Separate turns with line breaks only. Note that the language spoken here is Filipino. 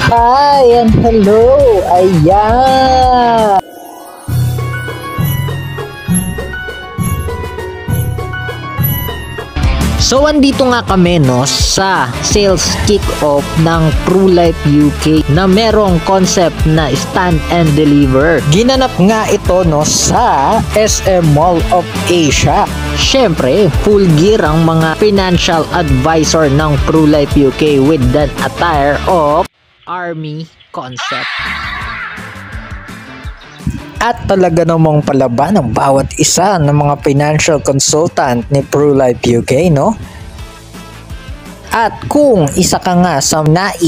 Hi and hello! Ayan! So, andito nga kami sa sales kick-off ng PruLife UK na merong concept na stand and deliver. Ginanap nga ito sa SM Mall of Asia. Syempre, full gear ang mga financial advisor ng PruLife UK with that attire of Army concept. At talaga namang palaban ng bawat isa ng mga financial consultant ni PruLife UK, no? At kung isa ka nga sa nais